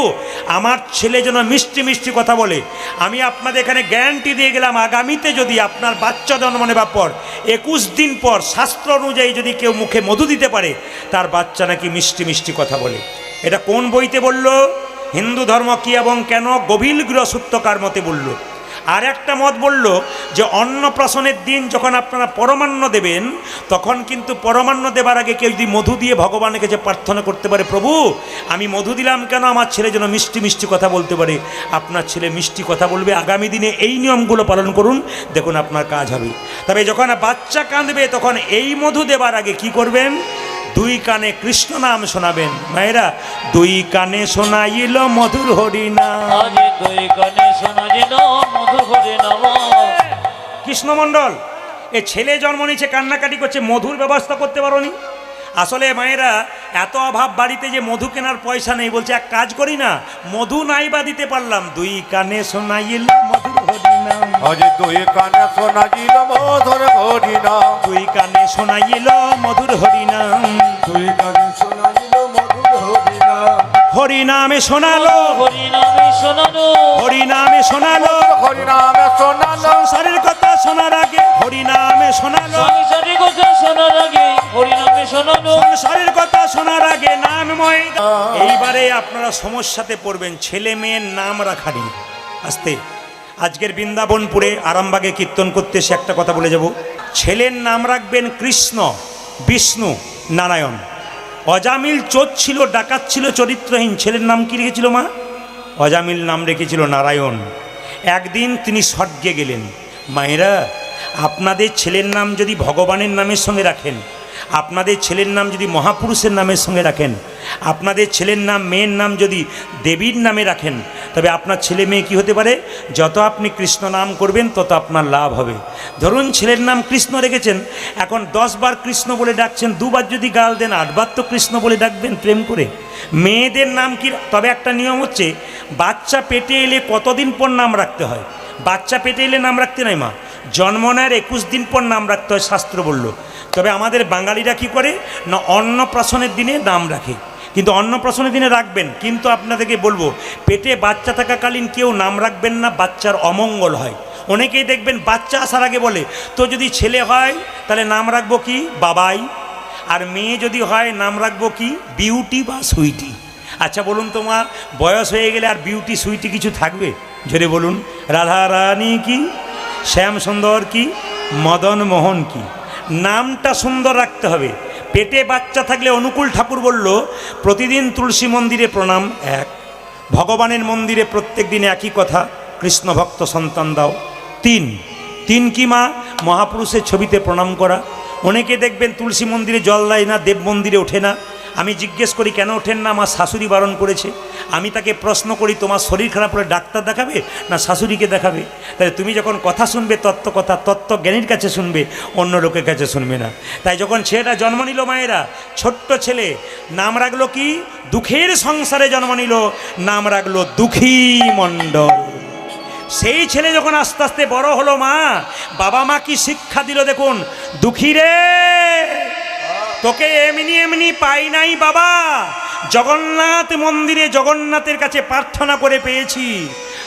আমার ছেলে যেন মিষ্টি মিষ্টি কথা বলে, আমি আপনাদের এখানে গ্যারান্টি দিয়ে গেলাম, আগামীতে যদি আপনার বাচ্চা জন্ম নেবার পর 21 দিন পর শাস্ত্র অনুযায়ী যদি কেউ মুখে মধু দিতে পারে, তার বাচ্চা নাকি মিষ্টি মিষ্টি কথা বলে। এটা কোন বইতে বলল? হিন্দু ধর্ম কী এবং কেন, গভীর গৃহসূত্রকার মতে বলল। আর একটা মত বলল যে অন্নপ্রাশনের দিন যখন আপনারা পরমান্ন দেবেন, তখন কিন্তু পরমান্ন দেবার আগে কেউ যদি মধু দিয়ে ভগবানের কাছে প্রার্থনা করতে পারে, প্রভু আমি মধু দিলাম কেন, আমার ছেলে যেন মিষ্টি মিষ্টি কথা বলতে পারে, আপনার ছেলে মিষ্টি কথা বলবে। আগামী দিনে এই নিয়মগুলো পালন করুন, দেখুন আপনার কাজ হবে। তবে যখন বাচ্চা কাঁদবে, তখন এই মধু দেবার আগে কি করবেন? 2 কানে কৃষ্ণ নাম শোনাবেন। মায়েরা, 2 কানে শোনাইল মধুর হরিনাম, আজ 2 কানে শোনাইল মধুর হরিনাম। কৃষ্ণমণ্ডল, এ ছেলে জন্ম নিচ্ছে, কান্নাকাটি করছে, মধুর ব্যবস্থা করতে পারোনি? আসলে মায়েরা, এত অভাব বাড়িতে যে মধু কেনার পয়সা নেই, বলছে এক কাজ করি না, মধু নাই বা দিতে পারলাম, 2 কানে শোনাইল মধুর হরিনাম, আজ 2 কানে শোনাইল মধুর হরিনাম, 2 কানে শোনাইল মধুর হরিনাম, 2 কানে শোনাইল মধুর হরিনাম, হরিনামে শোনালো, হরিনামে শোনালো, হরিনামে শোনালো, হরিনামে শোনালো, সংসারের কথা শোনার আগে হরিনামে শোনালো, সংসারের কথা শোনার আগে হরিনামে শোনালো, সংসারের কথা শোনার আগে নামময়। এইবারে আপনারা সমস্যাতে পড়বেন, ছেলে মেয়ের নাম রাখা নেই। আস্তে, আজকের বৃন্দাবনপুরে আরামবাগে কীর্তন করতে এসে একটা কথা বলে যাব, ছেলের নাম রাখবেন কৃষ্ণ, বিষ্ণু, নারায়ণ। অজামিল চোর ছিল, ডাকাত ছিল, চরিত্রহীন, ছেলের নাম কি রেখেছিল মা? অজামিল নাম রেখেছিল নারায়ণ। একদিন তিনি স্বর্গে গেলেন। মায়েরা, আপনাদের ছেলের নাম যদি ভগবানের নামের সঙ্গে রাখেন, আপনাদের ছেলের নাম যদি মহাপুরুষের নামের সঙ্গে রাখেন, আপনাদের ছেলের নাম, মেয়ের নাম যদি দেবীর নামে রাখেন, তবে আপনার ছেলে মেয়ে কী হতে পারে? যত আপনি কৃষ্ণ নাম করবেন তত আপনার লাভ হবে। ধরুন ছেলের নাম কৃষ্ণ রেখেছেন, এখন 10 বার কৃষ্ণ বলে ডাকছেন, 2 বার যদি গাল দেন 8 বার তো কৃষ্ণ বলে ডাকবেন প্রেম করে। মেয়েদের নাম কি? তবে একটা নিয়ম হচ্ছে, বাচ্চা পেটে এলে কতদিন পর নাম রাখতে হয়? বাচ্চা পেটে এলে নাম রাখতে নাই মা, জন্ম নেওয়ার 21 দিন পর নাম রাখতে হয়, শাস্ত্র বলল। তবে আমাদের বাঙালিরা কি করে না, অন্নপ্রাশনের দিনে নাম রাখে। কিন্তু অন্নপ্রাশনের দিনে রাখবেন, কিন্তু আপনাদেরকে বলবো, পেটে বাচ্চা থাকাকালীন কেউ নাম রাখবেন না, বাচ্চার অমঙ্গল হয়। অনেকেই দেখবেন বাচ্চা আসার আগে বলে, তো যদি ছেলে হয় তাহলে নাম রাখবো কি? বাবাই। আর মেয়ে যদি হয় নাম রাখবো কি? বিউটি বা সুইটি। আচ্ছা বলুন তো মা, বয়স হয়ে গেলে আর বিউটি সুইটি কিছু থাকবে? জোরে বলুন। রাধা রানী কি, শ্যাম সুন্দর কি, মদন মোহন কি? নামটা সুন্দর রাখতে হবে। পেটে বাচ্চা থাকলে অনুকূল ঠাকুর বলল, প্রতিদিন তুলসী মন্দিরে প্রণাম 1, ভগবানের মন্দিরে প্রত্যেক দিনে একই কথা, কৃষ্ণ ভক্ত সন্তান দাও 3 কি মা? মহাপুরুষের ছবিতে প্রণাম করা। অনেকে দেখবেন তুলসী মন্দিরে জল দেয় না, দেব মন্দিরে ওঠে না। আমি জিজ্ঞেস করি কেন ওঠেন না? আমার শাশুড়ি বারণ করেছে। আমি তাকে প্রশ্ন করি, তোমার শরীর খারাপ হলে ডাক্তার দেখাবে না শাশুড়িকে দেখাবে? তাই তুমি যখন কথা শুনবে, তত্ত্বজ্ঞানীর কাছে শুনবে, অন্য লোকের কাছে শুনবে না। তাই যখন ছেলেটা জন্ম নিল, মায়েরা, ছোট্ট ছেলে, নাম রাখলো কি? দুঃখের সংসারে জন্ম নিল, নাম রাখলো দুঃখী মণ্ডল। সেই ছেলে যখন আস্তে আস্তে বড় হলো, মা বাবা মা কি শিক্ষা দিল দেখুন, দুঃখী রে, তোকে এমনি এমনি পাই নাই বাবা, জগন্নাথ মন্দিরে জগন্নাথের কাছে প্রার্থনা করে পেয়েছি।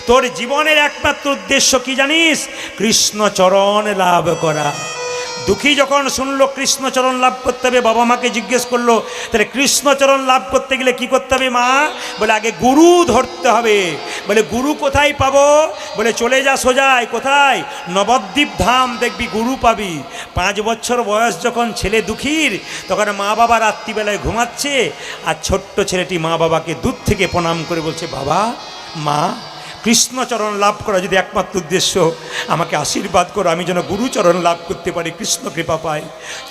তোর জীবনের একমাত্র উদ্দেশ্য কি জানিস? কৃষ্ণ চরণ লাভ করা। দুঃখী যখন শুনলো কৃষ্ণচরণ লাভ করতে হবে, বাবা মাকে জিজ্ঞেস করলো তাহলে কৃষ্ণচরণ লাভ করতে গেলে কি করতে হবে মা? বলে আগে গুরু ধরতে হবে। বলে গুরু কোথায় পাবো? বলে চলে যা সোজাই, কোথায়? নবদ্বীপ ধাম, দেখবি গুরু পাবি। 5 বছর বয়স যখন ছেলে দুঃখীর, তখন মা বাবা রাত্রিবেলায় ঘুমাচ্ছে, আর ছোট্ট ছেলেটি মা বাবাকে দূর থেকে প্রণাম করে বলছে, বাবা মা, কৃষ্ণচরণ লাভ করা যদি একমাত্র উদ্দেশ্য, আমাকে আশীর্বাদ করো, আমি যেন গুরুচরণ লাভ করতে পারি, কৃষ্ণ কৃপা পাই।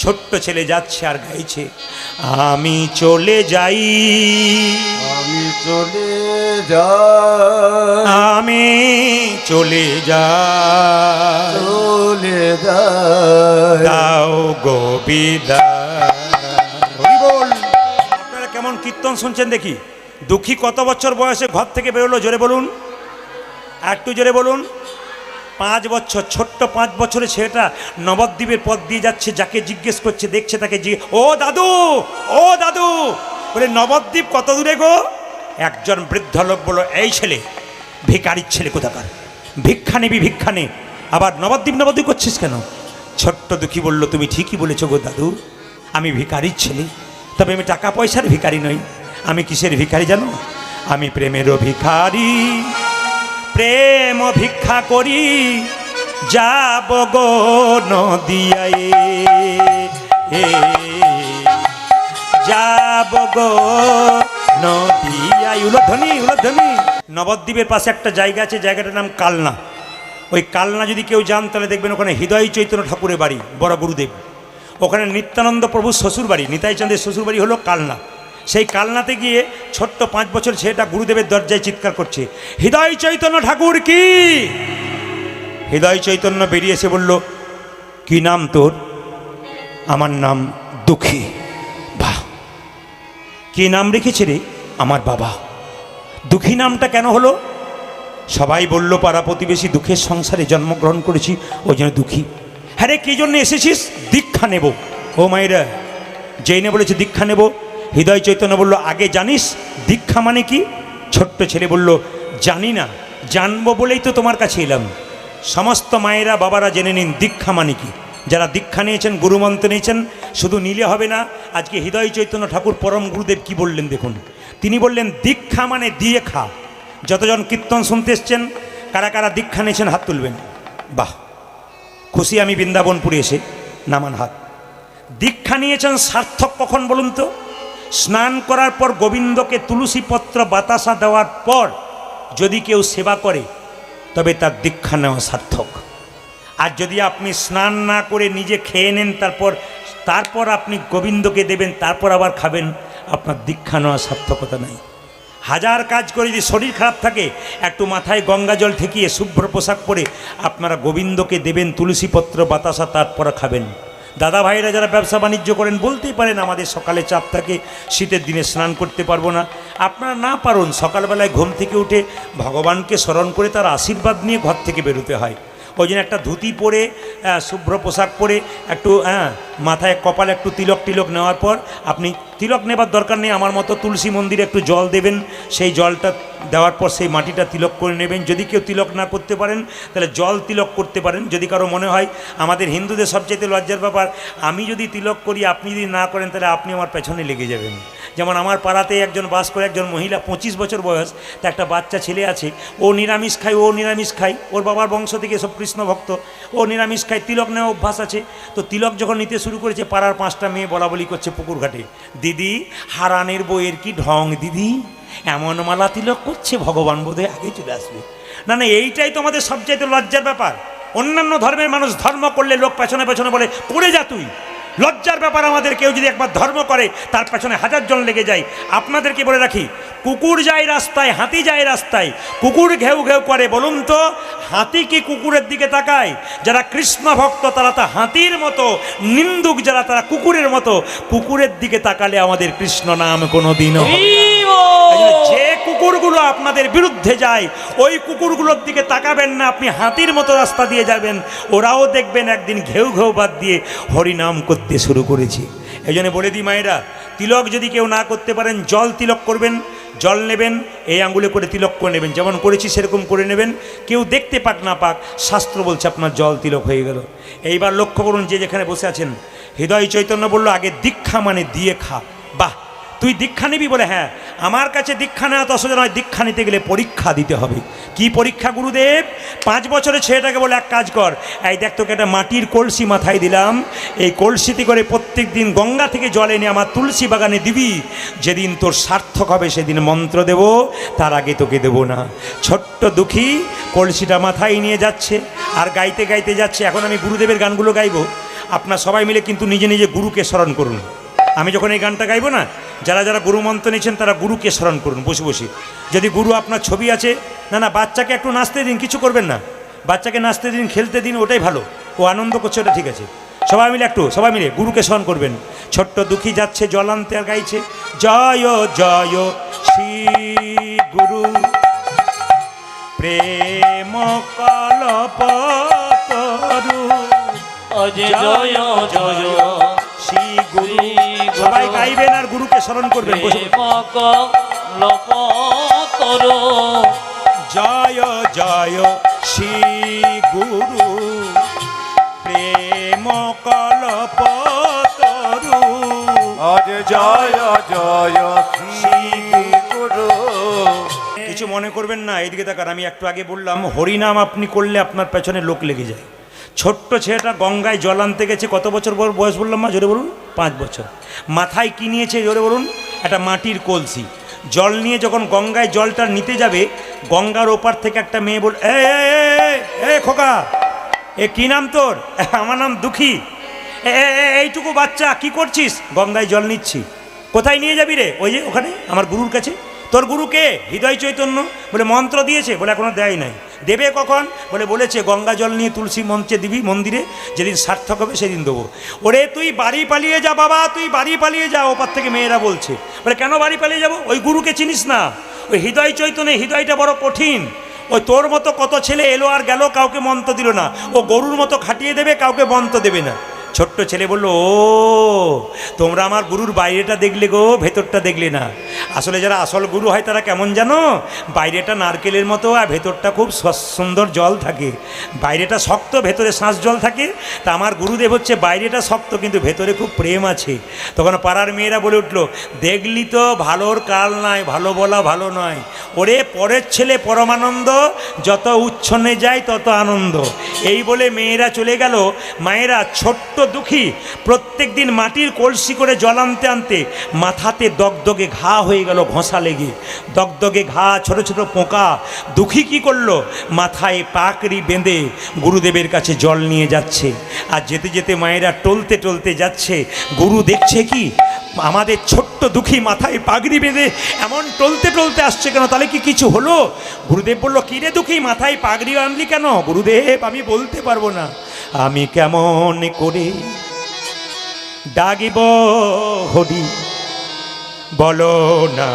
ছোট্ট ছেলে যাচ্ছে আর গাইছে, আমি চলে যাই, আমি চলে যাই, আমি চলে যাই, চলে যাই, দাও গোবিদাই। হরি বল। আপনারা কেমন কীর্তন শুনছেন দেখি। দুঃখী কত বছর বয়সে ঘর থেকে বেরোলো জোরে বলুন, একটু জোরে বলুন। 5 বছর, ছোট্ট 5 বছরের ছেলেটা নবদ্বীপের পথ দিয়ে যাচ্ছে, যাকে জিজ্ঞেস করছে দেখছে তাকে, ও দাদু, ও দাদু, বলে নবদ্বীপ কত দূরে গো? একজন বৃদ্ধ লোক বলল, এই ছেলে ভিখারির ছেলে কোথাকার, ভিক্ষা নিবি, ভিক্ষা নে, আবার নবদ্বীপ নবদ্বীপ করছিস কেন? ছোট্ট দুঃখী বলল, তুমি ঠিকই বলেছো গো দাদু, আমি ভিখারির ছেলে, তবে আমি টাকা পয়সার ভিখারি নই। আমি কিসের ভিখারি জানো? আমি প্রেমেরও ভিখারি, প্রেম ভিক্ষা করি যাব গো নদিয়ায়, যাব গো নদিয়ায়। উলধ্বনি, উলধ্বনি। নবদ্বীপের পাশে একটা জায়গা আছে, জায়গাটার নাম কালনা। ওই কালনা যদি কেউ যান তাহলে দেখবেন ওখানে হৃদয় চৈতন্য ঠাকুরের বাড়ি, বড় গুরুদেব। ওখানে নিত্যানন্দ প্রভুর শ্বশুর বাড়ি, নিতাই চাঁদের শ্বশুর বাড়ি হলো কালনা। সেই কালনাতে গিয়ে ছোট্ট 5 বছর ছেলেটা গুরুদেবের দরজায় চিৎকার করছে, হৃদয় চৈতন্য ঠাকুর কি? হৃদয় চৈতন্য বেরিয়ে এসে বলল, কি নাম তোর? আমার নাম দুঃখী। বাহ, কি নাম রেখেছে রে? আমার বাবা। দুঃখী নামটা কেন হলো? সবাই বলল পাড়া প্রতিবেশী দুঃখের সংসারে জন্মগ্রহণ করেছি, ওই জন্য দুঃখী। হ্যাঁ রে, কী জন্য এসেছিস? দীক্ষা নেব। ও মায়েরা, যেই না বলেছে দীক্ষা নেব, হৃদয় চৈতন্য বলল, আগে জানিস দীক্ষা মানে কি? ছোট্ট ছেলে বলল, জানি না, জানবো বলেই তো তোমার কাছে এলাম। সমস্ত মায়েরা বাবারা জেনে নিন দীক্ষা মানে কি। যারা দীক্ষা নিয়েছেন, গুরুমন্ত্র নিয়েছেন, শুধু নিলে হবে না। আজকে হৃদয় চৈতন্য ঠাকুর পরম গুরুদেব কি বললেন দেখুন। তিনি বললেন দীক্ষা মানে দিয়ে খা। যতজন কীর্তন শুনতে এসছেন, কারা কারা দীক্ষা নিয়েছেন হাত তুলবেন। বাহ, খুশি আমি বৃন্দাবনপুরে এসে, নামান হাত। দীক্ষা নিয়েছেন সার্থক কখন বলুন তো? স্নান করার পর গোবিন্দকে তুলসী পত্র বাতাসা দেওয়ার পর যদি কেউ সেবা করে, তবে তার দীক্ষা নেওয়া সার্থক। আর যদি আপনি স্নান না করে নিজে খেয়ে নেন, তারপর আপনি গোবিন্দকে দেবেন, তারপর আবার খাবেন, আপনার দীক্ষা নেওয়া সার্থকতা নাই। হাজার কাজ করে যদি শরীর খারাপ থাকে, একটু মাথায় গঙ্গা জল ঠেকিয়ে শুভ্র পোশাক পরে আপনারা গোবিন্দকে দেবেন তুলসীপত্র বাতাসা, তারপর খাবেন। দাদা ভাইরা যারা ব্যবসা বাণিজ্য করেন বলতেই পারেন, আমাদের সকালে চাপ থাকে, শীতের দিনে স্নান করতে পারবো না। আপনারা না পারুন, সকালবেলায় ঘুম থেকে উঠে ভগবানকে স্মরণ করে তার আশীর্বাদ নিয়ে ঘর থেকে বেরোতে হয়। ওই জন্য একটা ধুতি পরে, শুভ্র পোশাক পরে, একটু মাথায় কপালে একটু তিলক টিলক নেওয়ার পর, আপনি তিলক নেবার দরকার নেই, আমার মতো তুলসী মন্দিরে একটু জল দেবেন, সেই জলটা দেওয়ার পর সেই মাটিটা তিলক করে নেবেন। যদি কেউ তিলক না করতে পারেন তাহলে জল তিলক করতে পারেন। যদি কারো মনে হয়, আমাদের হিন্দুদের সবচেয়ে লজ্জার ব্যাপার, আমি যদি তিলক করি আপনি যদি না করেন তাহলে আপনি আমার পেছনে লেগে যাবেন। যেমন আমার পাড়াতে একজন বাস করে, একজন মহিলা, 25 বছর বয়স, তা একটা বাচ্চা ছেলে আছে, ও নিরামিষ খায়, ও নিরামিষ খায়, ওর বাবার বংশ থেকে সব কৃষ্ণ ভক্ত, ও নিরামিষ খায়, তিলক নেওয়া অভ্যাস আছে। তো তিলক যখন নিতে শুরু করেছে, পাড়ার 5টা মেয়ে বলা বলি করছে পুকুর ঘাটে, দিদি হারানের বইয়ের কি ঢং, দিদি এমন মালা তিলক করছে, ভগবান বোধহয় আগে চলে আসবে। না না, এইটাই তো আমাদের সবচাইতে লজ্জার ব্যাপার। অন্যান্য ধর্মের মানুষ ধর্ম করলে লোক পেছনে পেছনে বলে করে যা তুই। লজ্জার ব্যাপার আমাদের, কেউ যদি একবার ধর্ম করে তার পেছনে 1000 জন লেগে যায়। আপনাদেরকে বলে রাখি, কুকুর যায় রাস্তায়, হাতি যায় রাস্তায়, কুকুর ঘেউ ঘেউ করে, বলুন তো হাতি কি কুকুরের দিকে তাকায়? যারা কৃষ্ণ ভক্ত তারা তো হাতির মতো, নিন্দুক যারা তারা কুকুরের মতো। কুকুরের দিকে তাকালে আমাদের কৃষ্ণ নাম কোনোদিনও হবে না। যে কুকুরগুলো আপনাদের বিরুদ্ধে যায়, ওই কুকুরগুলোর দিকে তাকাবেন না, আপনি হাতির মতো রাস্তা দিয়ে যাবেন, ওরাও দেখবেন একদিন ঘেউ ঘেউ বাদ দিয়ে হরিনাম করতে শুরু করেছে। এই জন্য বলে দিই মায়েরা, তিলক যদি কেউ না করতে পারেন, জল তিলক করবেন। জল নেবেন, এই আঙ্গুলে করে তিলক করে নেবেন, যেমন করেছি সেরকম করে নেবেন, কেউ দেখতে পাক না পাক, শাস্ত্র বলছে আপনার জল তিলক হয়ে গেল। এইবার লক্ষ্য করুন, যে যেখানে বসে আছেন, হৃদয় চৈতন্য বলল আগে দীক্ষা মানে দিয়ে খা। বাহ, তুই দীক্ষা নিবি? বলে হ্যাঁ। আমার কাছে দীক্ষা নেওয়া তো সোজা নয়, দীক্ষা নিতে গেলে পরীক্ষা দিতে হবে। কি পরীক্ষা গুরুদেব? 5 বছরের ছেলেটাকে বলে এক কাজ কর, এই দেখ তোকে একটা মাটির কলসি মাথায় দিলাম, এই কলসিতে করে প্রত্যেক দিন গঙ্গা থেকে জল এনে আমার তুলসী বাগানে দিবি, যেদিন তোর সার্থক হবে সেদিন মন্ত্র দেব, তার আগে তোকে দেব না। ছোট্ট দুঃখী কলসিটা মাথায় নিয়ে যাচ্ছে আর গাইতে গাইতে যাচ্ছে। এখন আমি গুরুদেবের গানগুলো গাইবো, আপনার সবাই মিলে কিন্তু নিজে নিজে গুরুকে স্মরণ করুন। আমি যখন এই গানটা গাইবো না, যারা যারা গুরু মন্ত্র নিয়েছেন তারা গুরুকে স্মরণ করুন বসে বসে। যদি গুরু আপনার ছবি আছে, না না বাচ্চাকে একটু নাচতে দিন, কিছু করবেন না, বাচ্চাকে নাচতে দিন, খেলতে দিন, ওটাই ভালো, ও আনন্দ করছে, ওটা ঠিক আছে। সবাই মিলে গুরুকে স্মরণ করবেন। ছোট্ট দুঃখী যাচ্ছে জল আনতে আর গাইছে, জয় জয় শ্রী গুরু প্রেম কল্পতরু, অজয় জয় জয় শ্রী গুরু। সবাই গাইবেন আর গুরুকে স্মরণ করবেন বসে বসে। জয় জয় শ্রী গুরু প্রেম কল্পতরু, জয় জয় শ্রী গুরু। কিছু মনে করবেন না, এইদিকে তাকান। আমি একটু আগে বললাম হরিনাম আপনি করলে আপনার পেছনে লোক লেগে যায়। ছোট্ট ছেলেটা গঙ্গায় জল আনতে গেছে, কত বছর বয়স বললাম মা? জোরে বলুন। 5 বছর। মাথায় কি নিয়েছে জোরে বলুন? একটা মাটির কলসি। জল নিয়ে যখন গঙ্গায় জলটা নিতে যাবে, গঙ্গার ওপার থেকে একটা মেয়ে বল, এ খোকা, এ কি নাম তোর? আমার নাম দুঃখী। এইটুকু বাচ্চা কি করছিস? গঙ্গায় জল নিচ্ছি। কোথায় নিয়ে যাবি রে? ওই যে ওখানে আমার গুরুর কাছে। তোর গুরু কে? হৃদয় চৈতন্য। বলে মন্ত্র দিয়েছে? বলে এখনো দেয় নাই। দেবে কখন? বলেছে গঙ্গা জল নিয়ে তুলসী মঞ্চে দিবি মন্দিরে, যেদিন সার্থক হবে সেদিন দেবো। ওরে তুই বাড়ি পালিয়ে যা বাবা, তুই বাড়ি পালিয়ে যা। ওপার থেকে মেয়েরা বলছে। বলে কেন বাড়ি পালিয়ে যাবো? ওই গুরুকে চিনিস না? ওই হৃদয় চৈতন্য, হৃদয়টা বড় কঠিন। ওই তোর মতো কত ছেলে এলো আর গেল, কাউকে মন্ত্র দিল না। ও গরুর মতো খাটিয়ে দেবে, কাউকে মন্ত্র দেবে না। ছোট্ট ছেলে বলল, ও তোমরা আমার গুরুর বাইরেটা দেখলে গো, ভেতরটা দেখলে না। আসলে যারা আসল গুরু হয় তারা কেমন জানো? বাইরেটা নারকেলের মতো আর ভেতরটা খুব সুন্দর জল থাকে। বাইরেটা শক্ত, ভেতরে শ্বাস জল থাকে। তা আমার গুরুদেব হচ্ছে বাইরেটা শক্ত কিন্তু ভেতরে খুব প্রেম আছে। তখন পাড়ার মেয়েরা বলে উঠলো, দেখলি তো ভালোর কাল নাই, ভালো বলা ভালো নয়। ওরে পরের ছেলে পরমানন্দ, যত উচ্ছনে যায় তত আনন্দ। এই বলে মেয়েরা চলে গেল। মায়েরা ছোট্ট দুঃখী প্রত্যেক দিন মাটির কলসি করে জল আনতে আনতে মাথাতে দগদগে ঘা হয়ে গেল, ঘষা লেগে দগদগে ঘা, ছোট ছোট পোকা। দুঃখী কি করলো? মাথায় পাকড়ি বেঁধে গুরুদেবের কাছে জল নিয়ে যাচ্ছে। আর যেতে যেতে মায়েরা টলতে টলতে যাচ্ছে। গুরু দেখছে কি আমাদের ছোট্ট দুঃখী মাথায় পাগড়ি বেঁধে এমন টলতে টলতে আসছে কেন? তাহলে কি কিছু হলো? গুরুদেব বলল, কি রে দুঃখী, মাথায় পাগড়ি আনলি কেন? গুরুদেব আমি বলতে পারবো না। আমি কেমন করে ডাকিব হরি, বলো না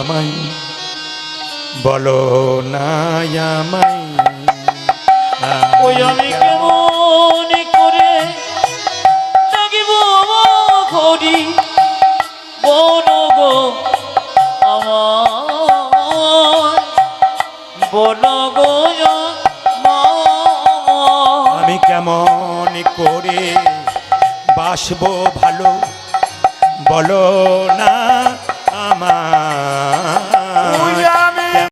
আমায়, বলো না আমায়। ওই আমি কেমন করে ডাকিব হরি, বলো গো আমার, বলো গো আমি কেমন করে বাসবো ভালো, বলো না আমায়।